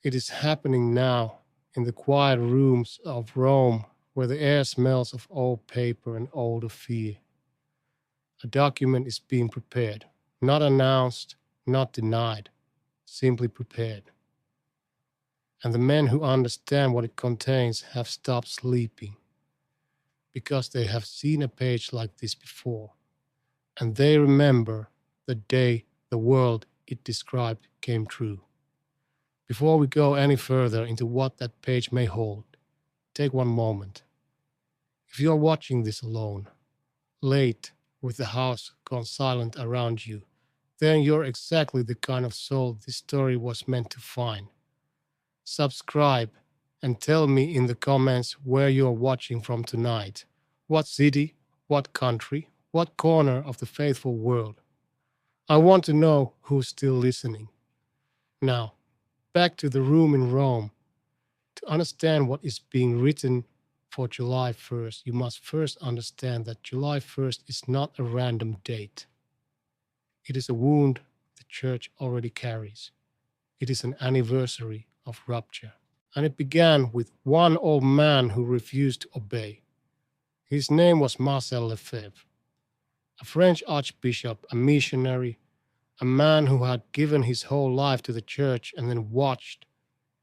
It is happening now in the quiet rooms of Rome where the air smells of old paper and older fear. A document is being prepared, not announced, not denied, simply prepared. And the men who understand what it contains have stopped sleeping because they have seen a page like this before, and they remember the day the world it described came true. Before we go any further into what that page may hold, take one moment. If you are watching this alone, late, with the house gone silent around you, then you're exactly the kind of soul this story was meant to find. Subscribe and tell me in the comments where you are watching from tonight. What city, what country, what corner of the faithful world. I want to know who's still listening. Now, back to the room in Rome. To understand what is being written for July 1st, you must first understand that July 1st is not a random date. It is a wound the church already carries. It is an anniversary of rupture. And it began with one old man who refused to obey. His name was Marcel Lefebvre, a French archbishop, a missionary, a man who had given his whole life to the church and then watched,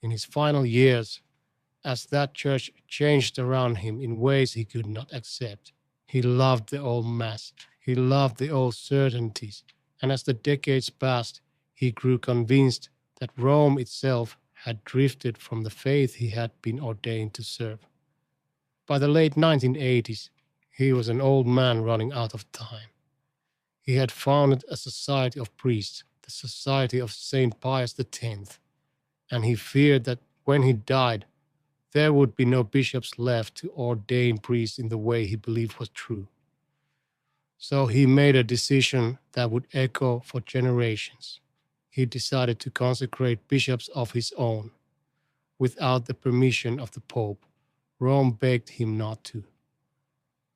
in his final years, as that church changed around him in ways he could not accept. He loved the old Mass. He loved the old certainties. And as the decades passed, he grew convinced that Rome itself had drifted from the faith he had been ordained to serve. By the late 1980s, he was an old man running out of time. He had founded a society of priests, the Society of St. Pius X, and he feared that when he died, there would be no bishops left to ordain priests in the way he believed was true. So he made a decision that would echo for generations. He decided to consecrate bishops of his own. Without the permission of the Pope, Rome begged him not to.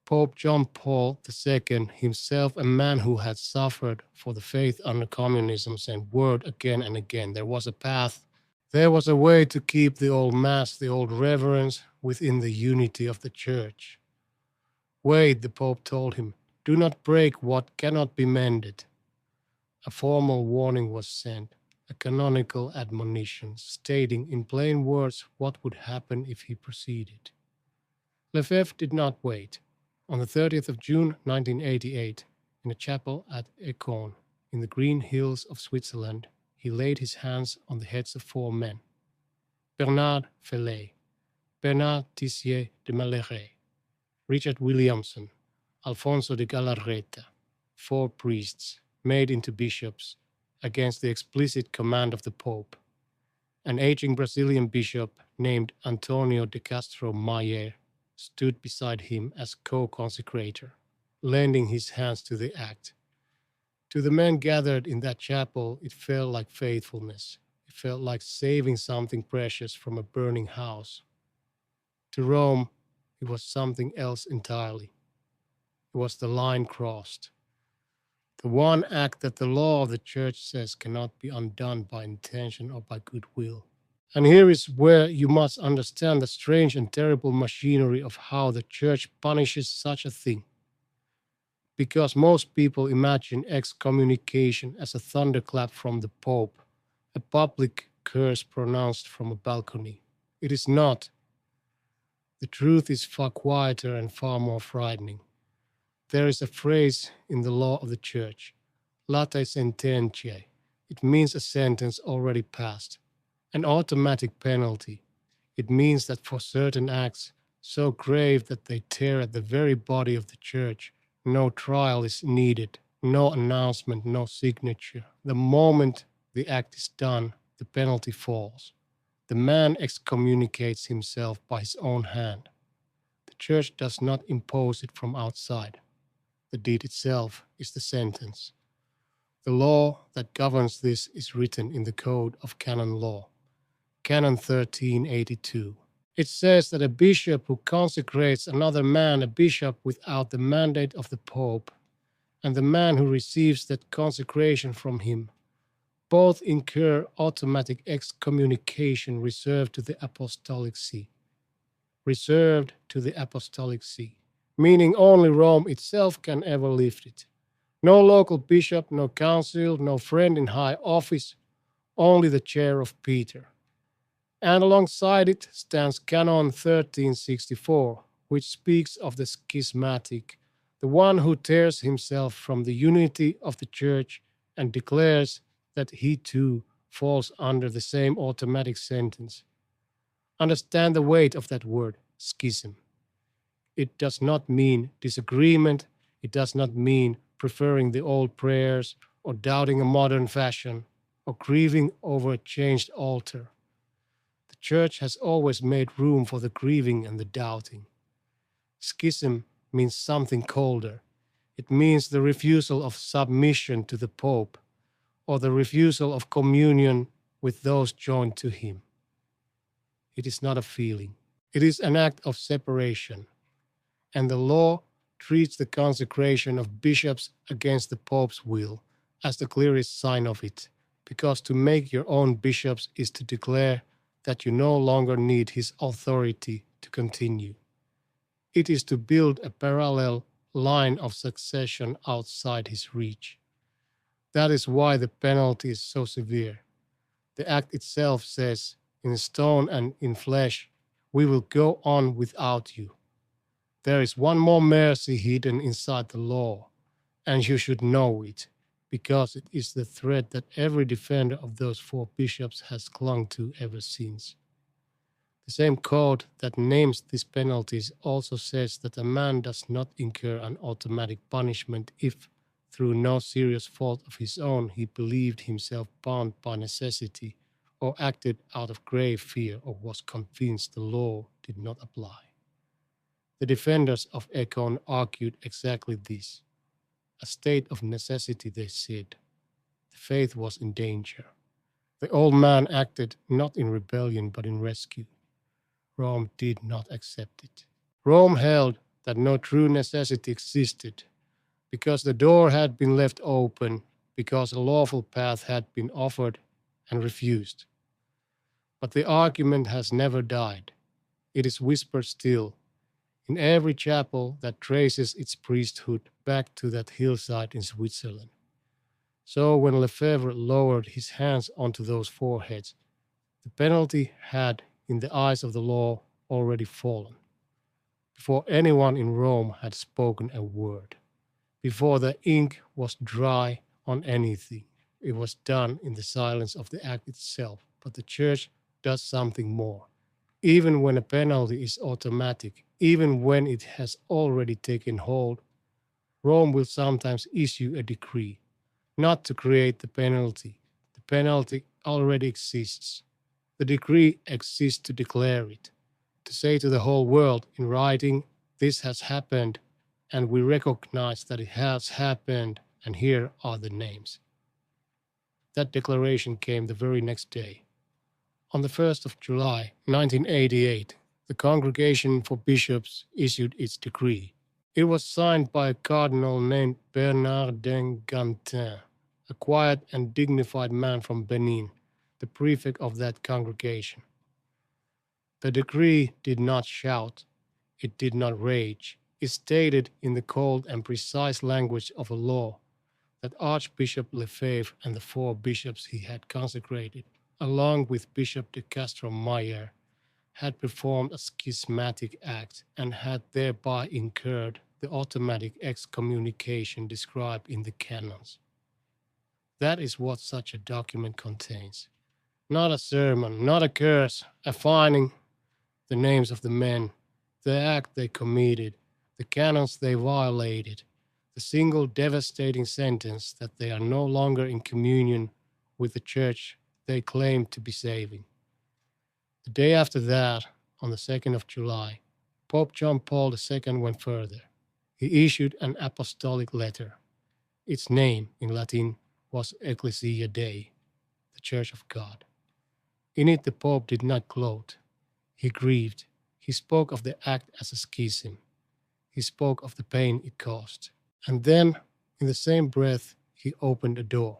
Pope John Paul II, himself a man who had suffered for the faith under communism, sent word again and again. There was a path. There was a way to keep the old Mass, the old reverence within the unity of the Church. Wait, the Pope told him, do not break what cannot be mended. A formal warning was sent, a canonical admonition stating in plain words what would happen if he proceeded. Lefebvre did not wait. On the 30th of June 1988, in a chapel at Écon, in the green hills of Switzerland, he laid his hands on the heads of 4 men. Bernard Felay, Bernard Tissier de Maleret, Richard Williamson, Alfonso de Galarreta, 4 priests made into bishops against the explicit command of the Pope. An aging Brazilian bishop named Antonio de Castro Mayer stood beside him as co-consecrator, lending his hands to the act. To the men gathered in that chapel, it felt like faithfulness. It felt like saving something precious from a burning house. To Rome, it was something else entirely. It was the line crossed. The one act that the law of the church says cannot be undone by intention or by goodwill. And here is where you must understand the strange and terrible machinery of how the church punishes such a thing. Because most people imagine excommunication as a thunderclap from the Pope, a public curse pronounced from a balcony. It is not. The truth is far quieter and far more frightening. There is a phrase in the law of the church, latae sententiae. It means a sentence already passed, an automatic penalty. It means that for certain acts so grave that they tear at the very body of the church, no trial is needed, no announcement, no signature. The moment the act is done, the penalty falls. The man excommunicates himself by his own hand. The church does not impose it from outside. The deed itself is the sentence. The law that governs this is written in the Code of Canon Law, Canon 1382. It says that a bishop who consecrates another man a bishop without the mandate of the Pope, and the man who receives that consecration from him, Both incur automatic excommunication reserved to the Apostolic See. Reserved to the Apostolic See, meaning only Rome itself can ever lift it. No local bishop, no council, no friend in high office, only the chair of Peter. And alongside it stands Canon 1364, which speaks of the schismatic, the one who tears himself from the unity of the church and declares that he too falls under the same automatic sentence. Understand the weight of that word, schism. It does not mean disagreement, it does not mean preferring the old prayers or doubting a modern fashion or grieving over a changed altar. The church has always made room for the grieving and the doubting. Schism means something colder. It means the refusal of submission to the Pope or the refusal of communion with those joined to him. It is not a feeling. It is an act of separation. And the law treats the consecration of bishops against the Pope's will as the clearest sign of it, because to make your own bishops is to declare that you no longer need his authority to continue. It is to build a parallel line of succession outside his reach. That is why the penalty is so severe. The act itself says, in stone and in flesh, we will go on without you. There is one more mercy hidden inside the law, and you should know it, because it is the thread that every defender of those four bishops has clung to ever since. The same code that names these penalties also says that a man does not incur an automatic punishment if, through no serious fault of his own, he believed himself bound by necessity, or acted out of grave fear, or was convinced the law did not apply. The defenders of Econ argued exactly this. A state of necessity, they said. The faith was in danger. The old man acted not in rebellion but in rescue. Rome did not accept it. Rome held that no true necessity existed, because the door had been left open, because a lawful path had been offered and refused. But the argument has never died. It is whispered still, in every chapel that traces its priesthood back to that hillside in Switzerland. So when Lefebvre lowered his hands onto those foreheads, the penalty had, in the eyes of the law, already fallen, before anyone in Rome had spoken a word, before the ink was dry on anything. It was done in the silence of the act itself, but the church does something more. Even when a penalty is automatic, even when it has already taken hold, Rome will sometimes issue a decree, not to create the penalty. The penalty already exists. The decree exists to declare it, to say to the whole world in writing, this has happened, and we recognize that it has happened, and here are the names. That declaration came the very next day. On the 1st of July, 1988, the Congregation for Bishops issued its decree. It was signed by a cardinal named Bernard d'Engantin, a quiet and dignified man from Benin, the prefect of that congregation. The decree did not shout, it did not rage. It stated in the cold and precise language of a law that Archbishop Lefebvre and the four bishops he had consecrated, along with Bishop de Castro-Mayer, had performed a schismatic act and had thereby incurred the automatic excommunication described in the canons. That is what such a document contains. Not a sermon, not a curse, a fining, the names of the men, the act they committed, the canons they violated, the single devastating sentence that they are no longer in communion with the church they claim to be saving. The day after that, on the 2nd of July, Pope John Paul II went further. He issued an apostolic letter. Its name, in Latin, was Ecclesia Dei, the Church of God. In it the Pope did not gloat. He grieved. He spoke of the act as a schism. He spoke of the pain it caused. And then, in the same breath, he opened a door.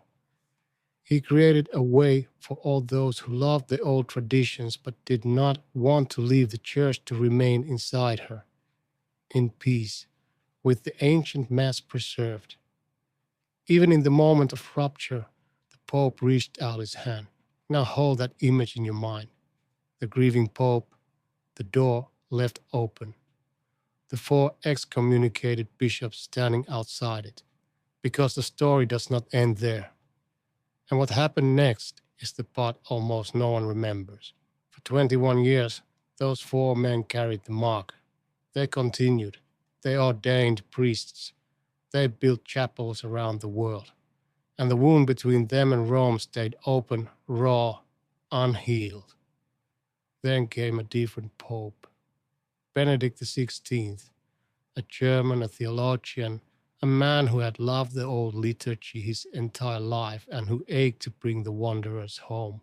He created a way for all those who loved the old traditions but did not want to leave the church to remain inside her, in peace, with the ancient Mass preserved. Even in the moment of rupture, the Pope reached out his hand. Now hold that image in your mind. The grieving Pope, the door left open, the four excommunicated bishops standing outside it, because the story does not end there. And what happened next is the part almost no one remembers. For 21 years, those four men carried the mark. They continued. They ordained priests. They built chapels around the world. And the wound between them and Rome stayed open, raw, unhealed. Then came a different pope, Benedict XVI, a German, a theologian, a man who had loved the old liturgy his entire life and who ached to bring the wanderers home.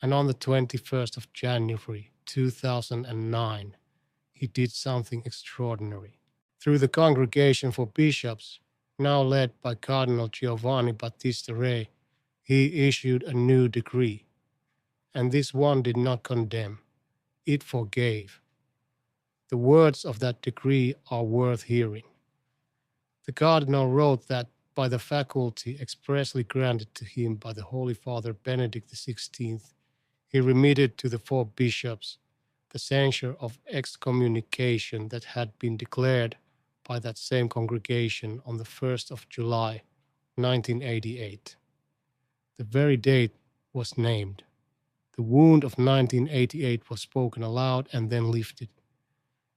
And on the 21st of January 2009, he did something extraordinary. Through the Congregation for Bishops, now led by Cardinal Giovanni Battista Re, he issued a new decree. And this one did not condemn, it forgave. The words of that decree are worth hearing. The Cardinal wrote that by the faculty expressly granted to him by the Holy Father Benedict XVI, he remitted to the four bishops the censure of excommunication that had been declared by that same congregation on the 1st of July, 1988. The very date was named. The wound of 1988 was spoken aloud and then lifted.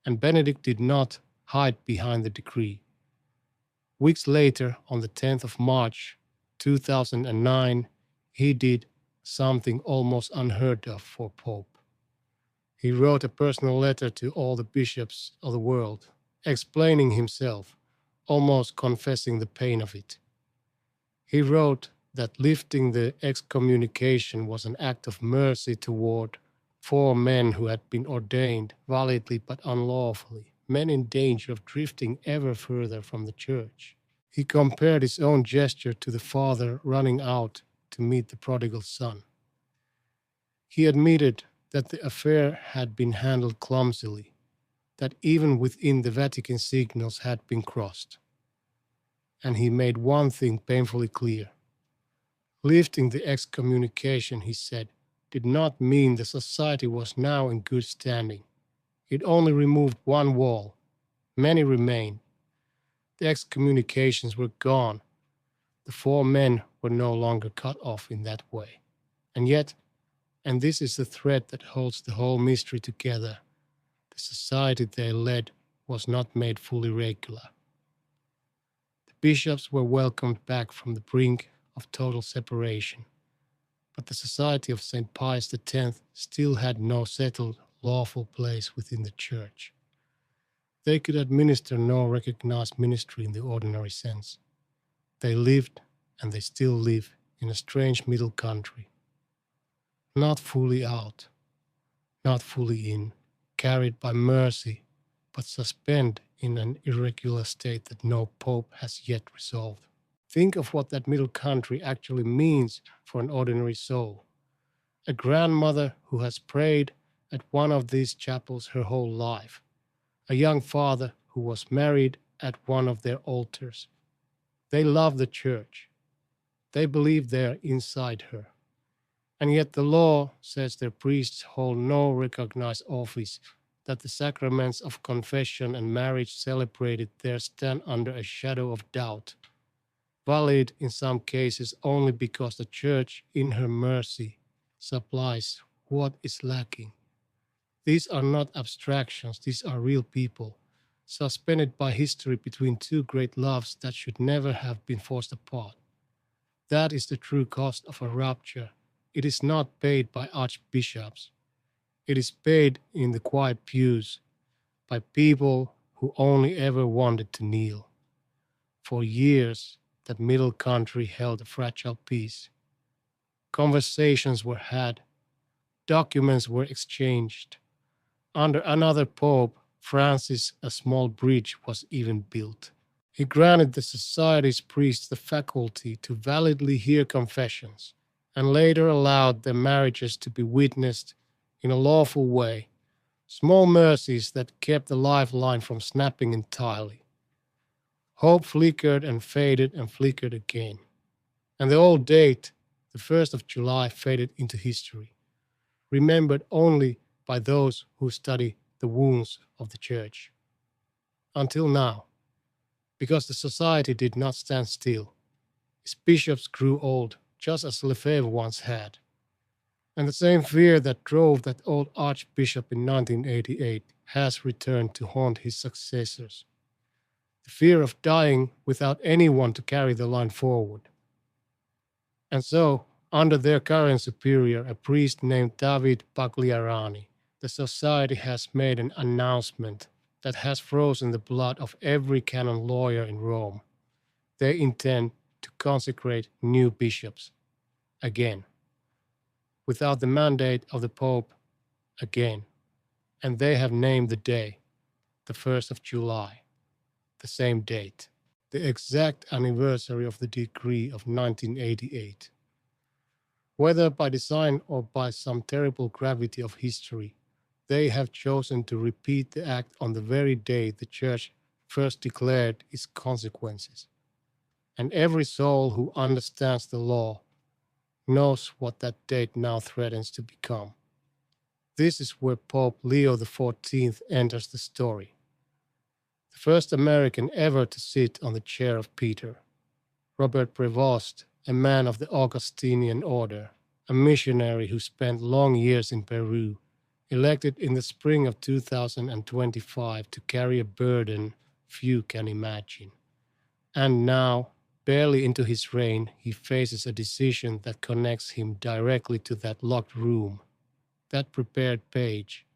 And Benedict did not hide behind the decree. Weeks later, on the 10th of March, 2009, he did something almost unheard of for Pope. He wrote a personal letter to all the bishops of the world, explaining himself, almost confessing the pain of it. He wrote that lifting the excommunication was an act of mercy toward four men who had been ordained validly but unlawfully, men in danger of drifting ever further from the church. He compared his own gesture to the father running out to meet the prodigal son. He admitted that the affair had been handled clumsily, that even within the Vatican signals had been crossed. And he made one thing painfully clear. Lifting the excommunication, he said, did not mean the society was now in good standing. It only removed one wall. Many remained. The excommunications were gone. The four men were no longer cut off in that way. And yet, and this is the thread that holds the whole mystery together, the society they led was not made fully regular. The bishops were welcomed back from the brink of total separation, but the society of St. Pius X still had no settled, lawful place within the church. They could administer no recognized ministry in the ordinary sense. They lived, and they still live, in a strange middle country. Not fully out, not fully in, carried by mercy, but suspended in an irregular state that no pope has yet resolved. Think of what that middle country actually means for an ordinary soul. A grandmother who has prayed at one of these chapels her whole life. A young father who was married at one of their altars. They love the church. They believe they are inside her. And yet the law says their priests hold no recognized office, that the sacraments of confession and marriage celebrated there stand under a shadow of doubt, valid in some cases only because the church, in her mercy, supplies what is lacking. These are not abstractions, these are real people, suspended by history between two great loves that should never have been forced apart. That is the true cost of a rupture. It is not paid by archbishops. It is paid in the quiet pews by people who only ever wanted to kneel. For years, that middle country held a fragile peace. Conversations were had. Documents were exchanged. Under another pope, Francis, a small bridge was even built. He granted the society's priests the faculty to validly hear confessions, and later allowed their marriages to be witnessed in a lawful way, small mercies that kept the lifeline from snapping entirely. Hope flickered and flickered again, and the old date, the 1st of July, faded into history, remembered only by those who study the wounds of the church. Until now, because the society did not stand still, its bishops grew old, just as Lefebvre once had. And the same fear that drove that old archbishop in 1988 has returned to haunt his successors. The fear of dying without anyone to carry the line forward. And so, under their current superior, a priest named David Pagliarani, the society has made an announcement that has frozen the blood of every canon lawyer in Rome. They intend to consecrate new bishops again, without the mandate of the Pope again. And they have named the day, the 1st of July, the same date, the exact anniversary of the decree of 1988. Whether by design or by some terrible gravity of history, they have chosen to repeat the act on the very day the Church first declared its consequences. And every soul who understands the law knows what that date now threatens to become. This is where Pope Leo XIV enters the story. The first American ever to sit on the chair of Peter, Robert Prevost, a man of the Augustinian order, a missionary who spent long years in Peru, elected in the spring of 2025 to carry a burden few can imagine. And now, barely into his reign, he faces a decision that connects him directly to that locked room, that prepared page,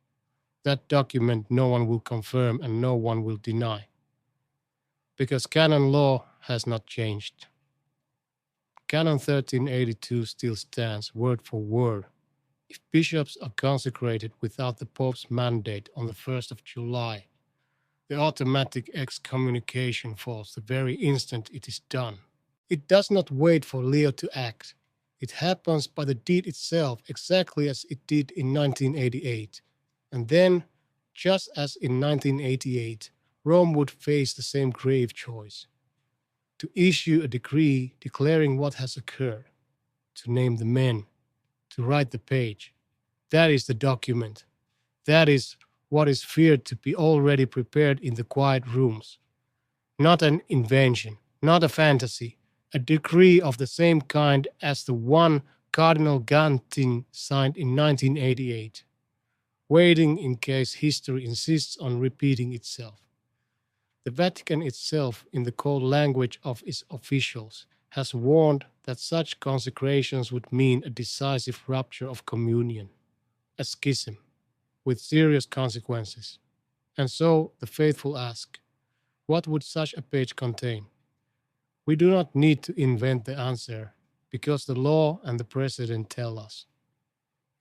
that document no one will confirm and no one will deny. Because canon law has not changed. Canon 1382 still stands word for word. If bishops are consecrated without the Pope's mandate on the 1st of July, the automatic excommunication falls the very instant it is done. It does not wait for Leo to act. It happens by the deed itself, exactly as it did in 1988. And then, just as in 1988, Rome would face the same grave choice: to issue a decree declaring what has occurred, to name the men, to write the page. That is the document. That is what is feared to be already prepared in the quiet rooms. Not an invention, not a fantasy, a decree of the same kind as the one Cardinal Gantin signed in 1988, waiting in case history insists on repeating itself. The Vatican itself, in the cold language of its officials, has warned that such consecrations would mean a decisive rupture of communion, a schism, with serious consequences. And so the faithful ask, what would such a page contain? We do not need to invent the answer, because the law and the precedent tell us.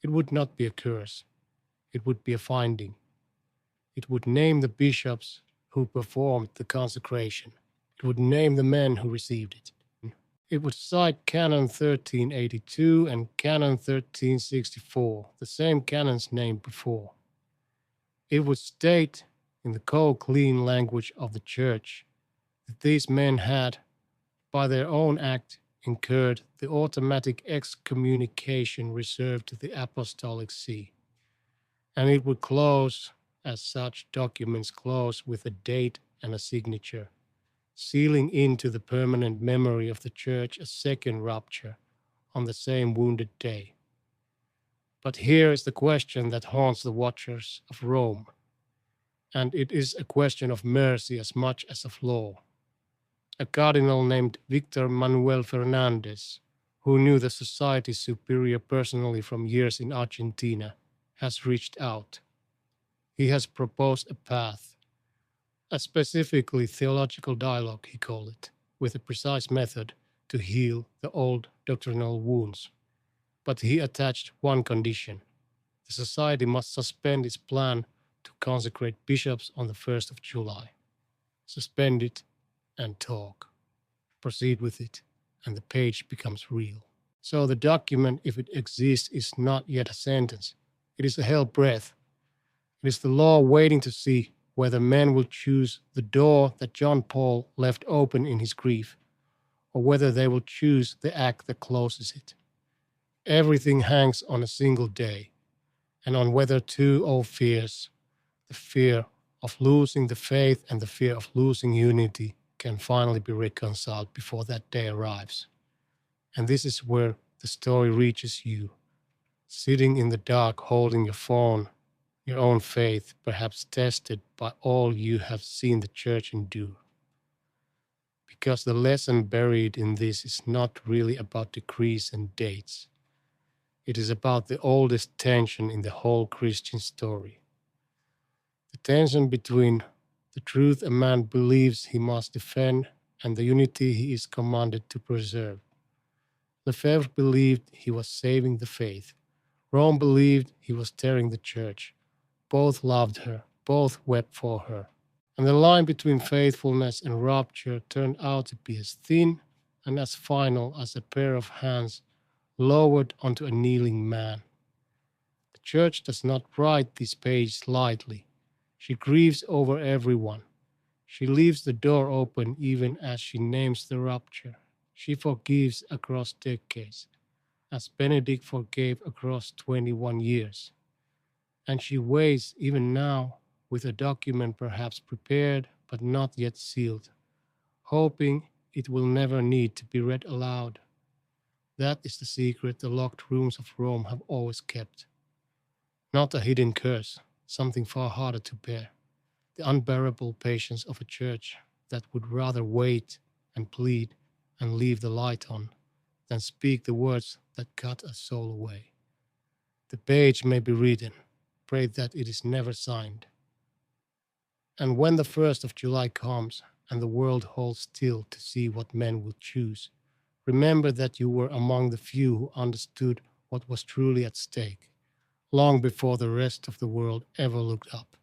It would not be a curse. It would be a finding. It would name the bishops who performed the consecration. It would name the men who received it. It would cite Canon 1382 and Canon 1364, the same canons named before. It would state, in the cold, clean language of the Church, that these men had, by their own act, incurred the automatic excommunication reserved to the Apostolic See. And it would close, as such documents close, with a date and a signature, sealing into the permanent memory of the Church a second rupture on the same wounded day. But here is the question that haunts the watchers of Rome, and it is a question of mercy as much as of law. A cardinal named Victor Manuel Fernandez, who knew the society's superior personally from years in Argentina, has reached out. He has proposed a path, a specifically theological dialogue, he called it, with a precise method to heal the old doctrinal wounds. But he attached one condition: the society must suspend its plan to consecrate bishops on the 1st of July. Suspend it and talk. Proceed with it, and the page becomes real. So the document, if it exists, is not yet a sentence. It is a hell breath. It is the law waiting to see whether men will choose the door that John Paul left open in his grief, or whether they will choose the act that closes it. Everything hangs on a single day, and on whether two old fears, the fear of losing the faith and the fear of losing unity, can finally be reconciled before that day arrives. And this is where the story reaches you, sitting in the dark holding your phone, your own faith, perhaps tested by all you have seen the church endure. Because the lesson buried in this is not really about decrees and dates. It is about the oldest tension in the whole Christian story. The tension between the truth a man believes he must defend and the unity he is commanded to preserve. Lefebvre believed he was saving the faith. Rome believed he was tearing the church. Both loved her, both wept for her. And the line between faithfulness and rupture turned out to be as thin and as final as a pair of hands lowered onto a kneeling man. The church does not write these pages lightly. She grieves over everyone. She leaves the door open even as she names the rupture. She forgives across decades, as Benedict forgave across 21 years. And she waits even now with a document perhaps prepared but not yet sealed, hoping it will never need to be read aloud. That is the secret the locked rooms of Rome have always kept. Not a hidden curse, something far harder to bear. The unbearable patience of a church that would rather wait and plead and leave the light on than speak the words that cut a soul away. The page may be written, pray that it is never signed. And when the 1st of July comes and the world holds still to see what men will choose, remember that you were among the few who understood what was truly at stake, long before the rest of the world ever looked up.